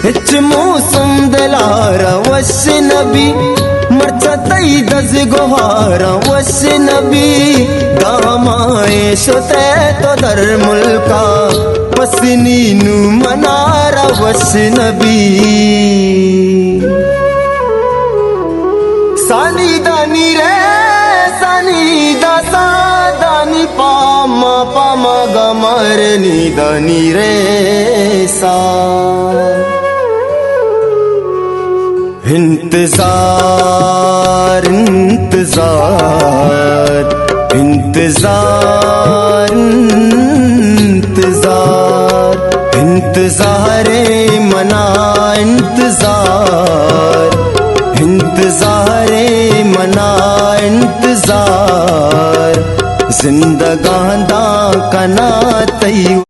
hitch मौसम दलारा वश नबी मरचा तई दज गोहारा वश नबी दामाए शोते तो दर मुल्का पसनी नु मनारा वश नबी सानी दानी रे सानी दासा दानी पामा पामा गमर नी दानी रे सा इंतजार इंतजार इंतजार इंतजार इंतजारे मना इंतजार इंतजारे मना इंतजार जिंदगां दा कना तई